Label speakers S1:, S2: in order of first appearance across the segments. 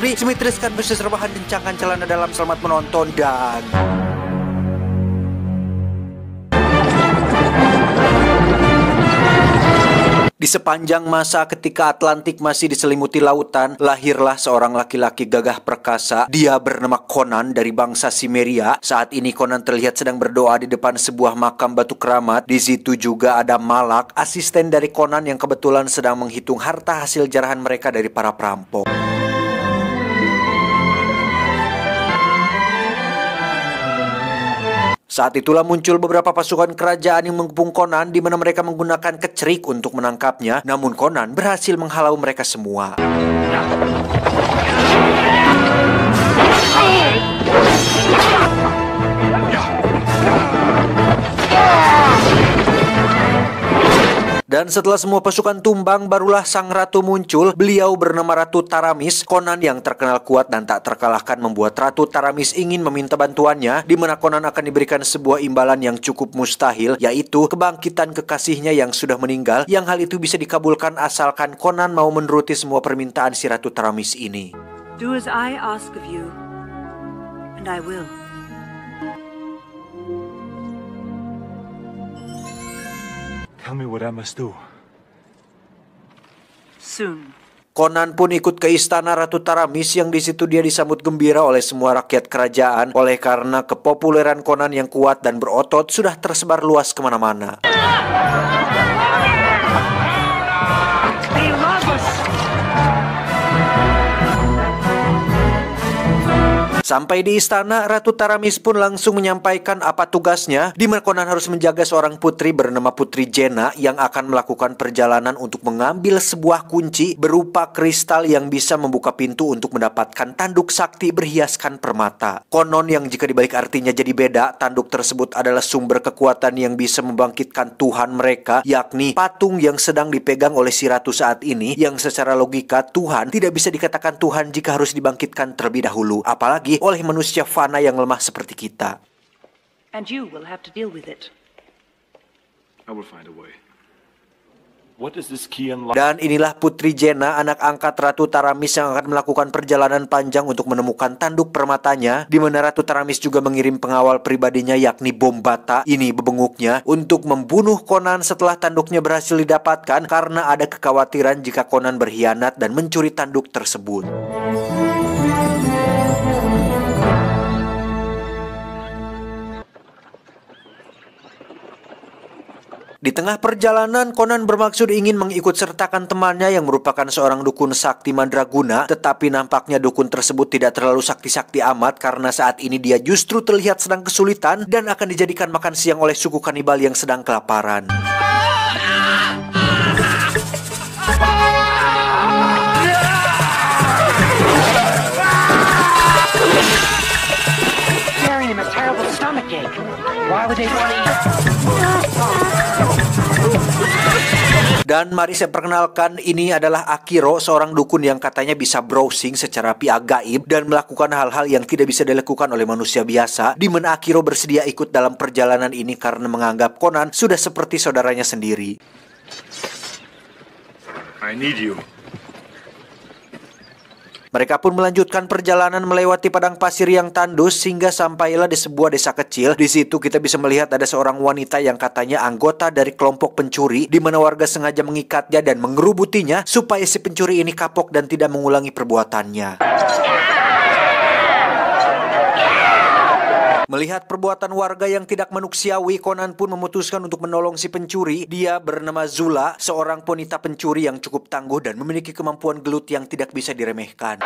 S1: free, simetriskan bisnis rebahan, kencangkan celana dalam, selamat menonton dan... Di sepanjang masa ketika Atlantik masih diselimuti lautan, lahirlah seorang laki-laki gagah perkasa. Dia bernama Conan dari bangsa Cimmeria. Saat ini Conan terlihat sedang berdoa di depan sebuah makam batu keramat. Di situ juga ada Malak, asisten dari Conan yang kebetulan sedang menghitung harta hasil jarahan mereka dari para perampok. Saat itulah muncul beberapa pasukan kerajaan yang mengepung Conan, di mana mereka menggunakan kecerik untuk menangkapnya. Namun Conan berhasil menghalau mereka semua. Dan setelah semua pasukan tumbang, barulah sang ratu muncul. Beliau bernama Ratu Taramis. Conan yang terkenal kuat dan tak terkalahkan membuat Ratu Taramis ingin meminta bantuannya, di mana Conan akan diberikan sebuah imbalan yang cukup mustahil, yaitu kebangkitan kekasihnya yang sudah meninggal, yang hal itu bisa dikabulkan asalkan Conan mau menuruti semua permintaan si Ratu Taramis ini.
S2: Do as I ask of you, and I will.
S3: Tell me what I must do.
S2: Soon.
S1: Conan pun ikut ke istana Ratu Taramis, yang di situ dia disambut gembira oleh semua rakyat kerajaan, oleh karena kepopuleran Conan yang kuat dan berotot sudah tersebar luas kemana-mana. Sampai di istana, Ratu Taramis pun langsung menyampaikan apa tugasnya, di mana Conan harus menjaga seorang putri bernama Putri Jenna yang akan melakukan perjalanan untuk mengambil sebuah kunci berupa kristal yang bisa membuka pintu untuk mendapatkan tanduk sakti berhiaskan permata. Konon yang jika dibalik artinya jadi beda, tanduk tersebut adalah sumber kekuatan yang bisa membangkitkan Tuhan mereka, yakni patung yang sedang dipegang oleh si ratu saat ini, yang secara logika Tuhan tidak bisa dikatakan Tuhan jika harus dibangkitkan terlebih dahulu, apalagi oleh manusia fana yang lemah seperti kita.
S2: And you will have to deal with it.
S3: I will find a way. What is this key unlock?
S1: Dan inilah Putri Jenna, anak angkat Ratu Taramis yang akan melakukan perjalanan panjang untuk menemukan tanduk permatanya, di mana Ratu Taramis juga mengirim pengawal pribadinya yakni Bombata, ini bebenguknya, untuk membunuh Conan setelah tanduknya berhasil didapatkan, karena ada kekhawatiran jika Conan berkhianat dan mencuri tanduk tersebut. Di tengah perjalanan, Conan bermaksud ingin mengikut sertakan temannya yang merupakan seorang dukun sakti mandraguna, tetapi nampaknya dukun tersebut tidak terlalu sakti-sakti amat, karena saat ini dia justru terlihat sedang kesulitan dan akan dijadikan makan siang oleh suku kanibal yang sedang kelaparan. Dan mari saya perkenalkan, ini adalah Akiro, seorang dukun yang katanya bisa browsing secara pihak gaib dan melakukan hal-hal yang tidak bisa dilakukan oleh manusia biasa, di mana Akiro bersedia ikut dalam perjalanan ini karena menganggap Conan sudah seperti saudaranya sendiri.
S3: I need you.
S1: Mereka pun melanjutkan perjalanan melewati padang pasir yang tandus hingga sampailah di sebuah desa kecil. Di situ kita bisa melihat ada seorang wanita yang katanya anggota dari kelompok pencuri, di mana warga sengaja mengikatnya dan mengerubutinya supaya si pencuri ini kapok dan tidak mengulangi perbuatannya. Melihat perbuatan warga yang tidak manusiawi, Conan pun memutuskan untuk menolong si pencuri. Dia bernama Zula, seorang wanita pencuri yang cukup tangguh dan memiliki kemampuan gelut yang tidak bisa diremehkan.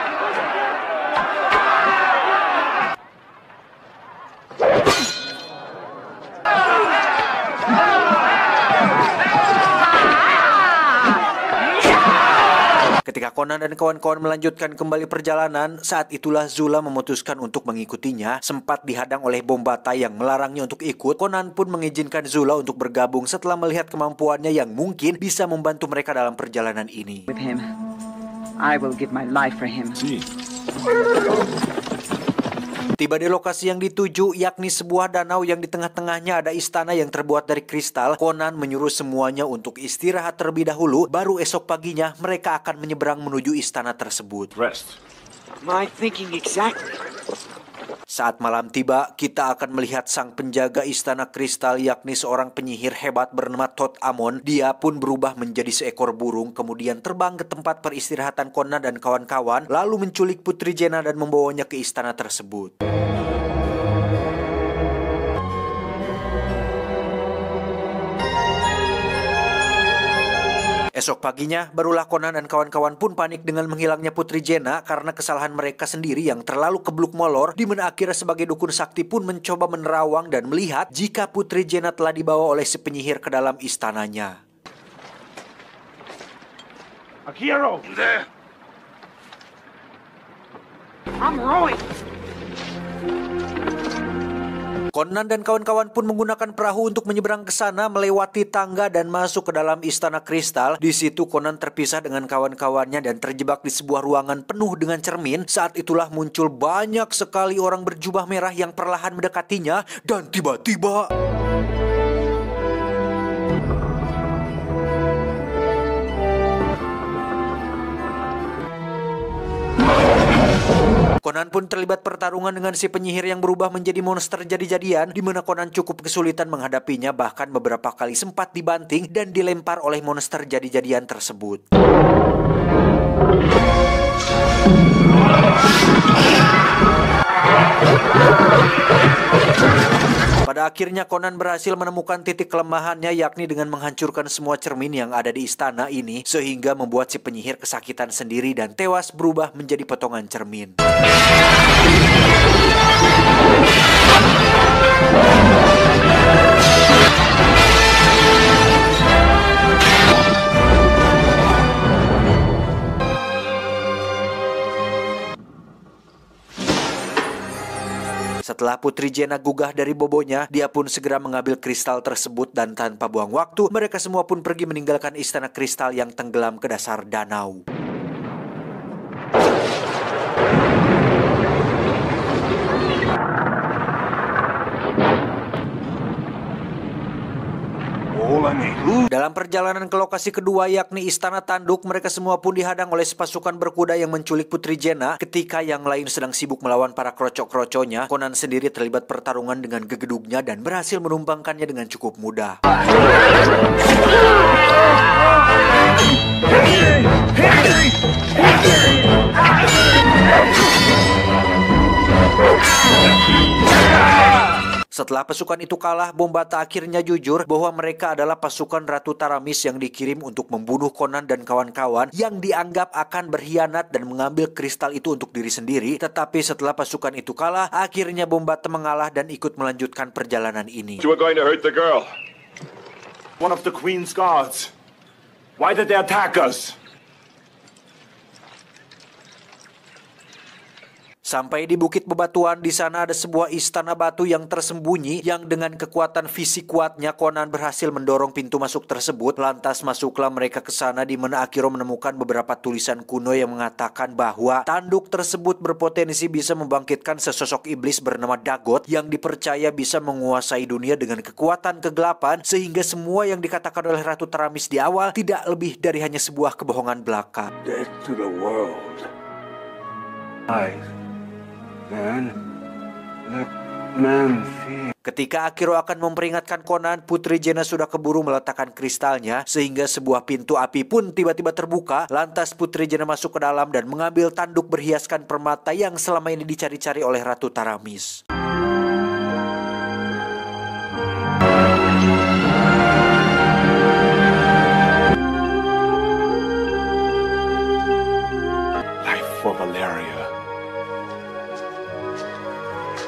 S1: Ketika Conan dan kawan-kawan melanjutkan kembali perjalanan, saat itulah Zula memutuskan untuk mengikutinya. Sempat dihadang oleh Bombata yang melarangnya untuk ikut, Conan pun mengizinkan Zula untuk bergabung setelah melihat kemampuannya yang mungkin bisa membantu mereka dalam perjalanan ini.
S2: With him, I will give my life for him.
S1: Tiba di lokasi yang dituju, yakni sebuah danau yang di tengah-tengahnya ada istana yang terbuat dari kristal. Conan menyuruh semuanya untuk istirahat terlebih dahulu, baru esok paginya mereka akan menyeberang menuju istana tersebut.
S3: Rest.
S4: My thinking exactly.
S1: Saat malam tiba, kita akan melihat sang penjaga istana kristal, yakni seorang penyihir hebat bernama Thoth Amon. Dia pun berubah menjadi seekor burung, kemudian terbang ke tempat peristirahatan Conan dan kawan-kawan, lalu menculik Putri Jenna dan membawanya ke istana tersebut. Esok paginya, barulah Conan dan kawan-kawan pun panik dengan menghilangnya Putri Jenna karena kesalahan mereka sendiri yang terlalu kebluk molor, di mana akhirnya sebagai dukun sakti pun mencoba menerawang dan melihat jika Putri Jenna telah dibawa oleh si penyihir ke dalam istananya.
S3: Akiro! There!
S4: I'm rowing.
S1: Conan dan kawan-kawan pun menggunakan perahu untuk menyeberang ke sana, melewati tangga dan masuk ke dalam istana kristal. Di situ Conan terpisah dengan kawan-kawannya dan terjebak di sebuah ruangan penuh dengan cermin. Saat itulah muncul banyak sekali orang berjubah merah yang perlahan mendekatinya dan tiba-tiba Conan pun terlibat pertarungan dengan si penyihir yang berubah menjadi monster jadi-jadian, di mana Conan cukup kesulitan menghadapinya, bahkan beberapa kali sempat dibanting dan dilempar oleh monster jadi-jadian tersebut. Pada akhirnya Conan berhasil menemukan titik kelemahannya, yakni dengan menghancurkan semua cermin yang ada di istana ini, sehingga membuat si penyihir kesakitan sendiri dan tewas berubah menjadi potongan cermin. Setelah Putri Jenna gugah dari bobonya, dia pun segera mengambil kristal tersebut dan tanpa buang waktu, mereka semua pun pergi meninggalkan istana kristal yang tenggelam ke dasar danau. Dalam perjalanan ke lokasi kedua, yakni istana tanduk, mereka semua pun dihadang oleh pasukan berkuda yang menculik Putri Jenna. Ketika yang lain sedang sibuk melawan para krocok-kroconya, Conan sendiri terlibat pertarungan dengan gegedugnya dan berhasil menumbangkannya dengan cukup mudah. Setelah pasukan itu kalah, Bombata akhirnya jujur bahwa mereka adalah pasukan Ratu Taramis yang dikirim untuk membunuh Conan dan kawan-kawan yang dianggap akan berkhianat dan mengambil kristal itu untuk diri sendiri. Tetapi setelah pasukan itu kalah, akhirnya Bombata mengalah dan ikut melanjutkan perjalanan ini.
S3: You were going to hurt the girl. One of the Queen's guards. Why did they attack us?
S1: Sampai di Bukit Bebatuan, di sana ada sebuah istana batu yang tersembunyi, yang dengan kekuatan fisik kuatnya Conan berhasil mendorong pintu masuk tersebut. Lantas masuklah mereka ke sana, di mana Akiro menemukan beberapa tulisan kuno yang mengatakan bahwa tanduk tersebut berpotensi bisa membangkitkan sesosok iblis bernama Dagot yang dipercaya bisa menguasai dunia dengan kekuatan kegelapan, sehingga semua yang dikatakan oleh Ratu Taramis di awal tidak lebih dari hanya sebuah kebohongan belaka.
S3: Death to the world. Then let man fear.
S1: Ketika Akiro akan memperingatkan Conan, Putri Jenna sudah keburu meletakkan kristalnya, sehingga sebuah pintu api pun tiba-tiba terbuka. Lantas Putri Jenna masuk ke dalam dan mengambil tanduk berhiaskan permata yang selama ini dicari-cari oleh Ratu Taramis.
S3: Life for Valeria.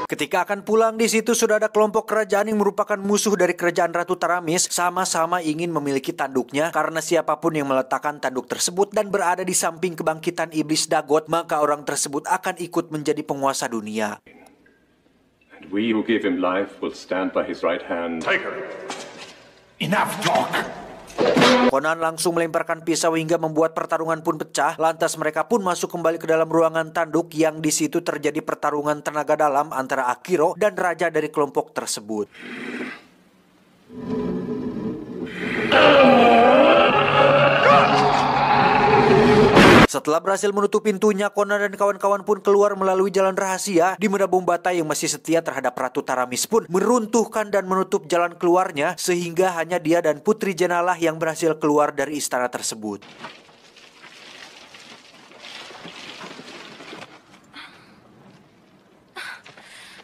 S1: Ketika akan pulang, di situ sudah ada kelompok kerajaan yang merupakan musuh dari kerajaan Ratu Taramis, sama-sama ingin memiliki tanduknya, karena siapapun yang meletakkan tanduk tersebut dan berada di samping kebangkitan iblis Dagot, maka orang tersebut akan ikut menjadi penguasa dunia.
S5: And we who give him life will stand by his right hand.
S3: Take her. Enough talk.
S1: Conan langsung melemparkan pisau hingga membuat pertarungan pun pecah. Lantas mereka pun masuk kembali ke dalam ruangan tanduk, yang di situ terjadi pertarungan tenaga dalam antara Akiro dan raja dari kelompok tersebut. Setelah berhasil menutup pintunya, Conan dan kawan-kawan pun keluar melalui jalan rahasia, di mana Bombata yang masih setia terhadap Ratu Taramis pun meruntuhkan dan menutup jalan keluarnya, sehingga hanya dia dan Putri Jenna lah yang berhasil keluar dari istana tersebut.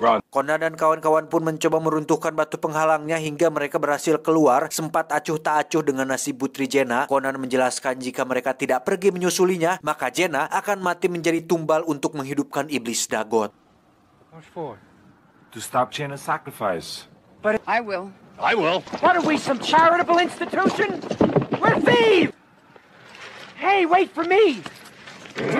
S1: Conan dan kawan-kawan pun mencoba meruntuhkan batu penghalangnya hingga mereka berhasil keluar. Sempat acuh tak acuh dengan nasib Putri Jenna, Conan menjelaskan jika mereka tidak pergi menyusulinya, maka Jenna akan mati menjadi tumbal untuk menghidupkan iblis Dagot.
S3: What for? To stop Jenna's sacrifice.
S4: I will.
S6: I will.
S4: What are we, some charitable institution? We're thieves! Hey, wait for me!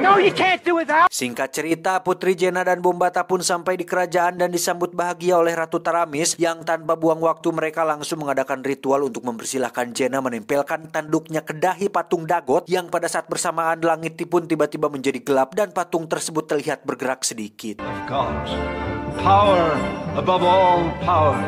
S4: No, you can't do it out!
S1: Singkat cerita, Putri Jenna dan Bombata pun sampai di kerajaan dan disambut bahagia oleh Ratu Taramis, yang tanpa buang waktu mereka langsung mengadakan ritual untuk mempersilahkan Jenna menempelkan tanduknya ke dahi patung Dagot, yang pada saat bersamaan langit pun tiba-tiba menjadi gelap dan patung tersebut terlihat bergerak sedikit.
S3: God. Power above all power.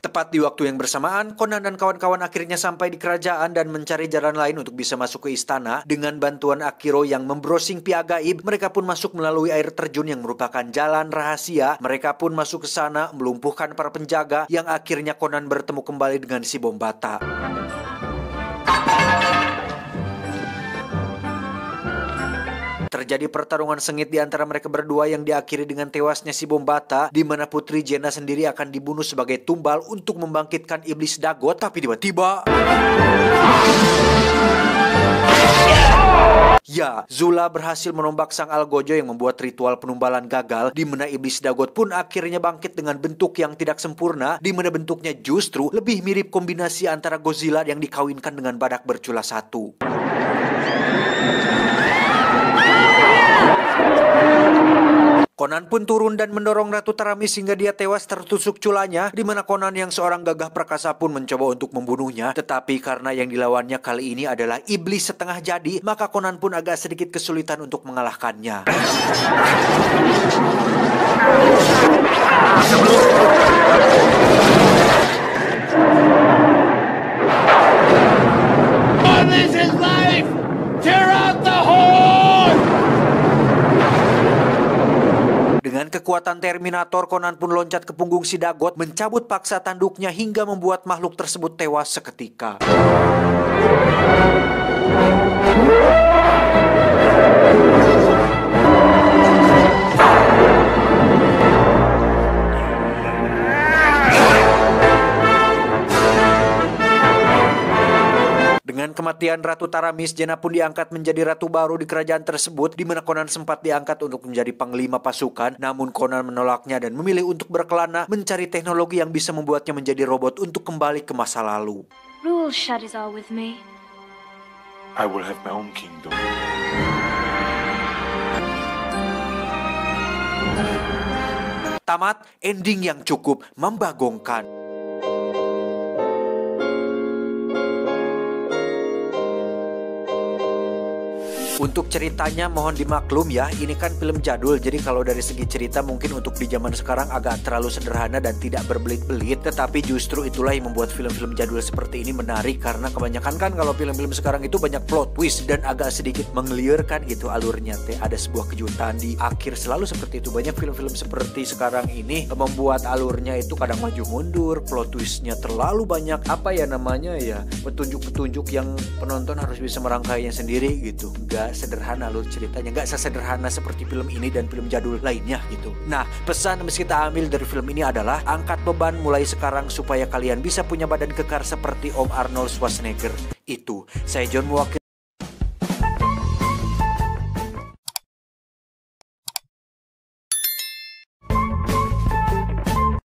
S1: Tepat di waktu yang bersamaan, Conan dan kawan-kawan akhirnya sampai di kerajaan dan mencari jalan lain untuk bisa masuk ke istana. Dengan bantuan Akiro yang membrowsing pia gaib, mereka pun masuk melalui air terjun yang merupakan jalan rahasia. Mereka pun masuk ke sana, melumpuhkan para penjaga, yang akhirnya Conan bertemu kembali dengan si Bombata. Terjadi pertarungan sengit di antara mereka berdua yang diakhiri dengan tewasnya si Bombata, di mana Putri Jenna sendiri akan dibunuh sebagai tumbal untuk membangkitkan iblis Dagot. Tapi tiba-tiba, ya, Zula berhasil menombak sang Algojo yang membuat ritual penumbalan gagal, di mana iblis Dagot pun akhirnya bangkit dengan bentuk yang tidak sempurna, di mana bentuknya justru lebih mirip kombinasi antara Godzilla yang dikawinkan dengan badak bercula satu. Conan pun turun dan mendorong Ratu Taramis hingga dia tewas tertusuk culanya, di mana Conan yang seorang gagah perkasa pun mencoba untuk membunuhnya. Tetapi karena yang dilawannya kali ini adalah iblis setengah jadi, maka Conan pun agak sedikit kesulitan untuk mengalahkannya.
S6: This is life! Tear out the horn!
S1: Dengan kekuatan Terminator, Conan pun loncat ke punggung si Dagot, mencabut paksa tanduknya hingga membuat makhluk tersebut tewas seketika. Dengan kematian Ratu Taramis, Jenna pun diangkat menjadi ratu baru di kerajaan tersebut, di mana Conan sempat diangkat untuk menjadi panglima pasukan. Namun Conan menolaknya dan memilih untuk berkelana mencari teknologi yang bisa membuatnya menjadi robot untuk kembali ke masa lalu.
S7: Rule Shadizar with me.
S3: I will have my own kingdom.
S1: Tamat, ending yang cukup membagongkan. Untuk ceritanya mohon dimaklum ya, ini kan film jadul, jadi kalau dari segi cerita mungkin untuk di zaman sekarang agak terlalu sederhana dan tidak berbelit-belit. Tetapi justru itulah yang membuat film-film jadul seperti ini menarik, karena kebanyakan kan kalau film-film sekarang itu banyak plot twist dan agak sedikit menggeliurkan gitu alurnya. Ada sebuah kejutan di akhir, selalu seperti itu. Banyak film-film seperti sekarang ini membuat alurnya itu kadang maju mundur, plot twistnya terlalu banyak, apa ya namanya ya, petunjuk-petunjuk yang penonton harus bisa merangkainya sendiri gitu. Gak sederhana alur ceritanya, gak sesederhana seperti film ini dan film jadul lainnya gitu. Nah, pesan yang mesti kita ambil dari film ini adalah angkat beban mulai sekarang supaya kalian bisa punya badan kekar seperti Om Arnold Schwarzenegger itu. Saya John mewakili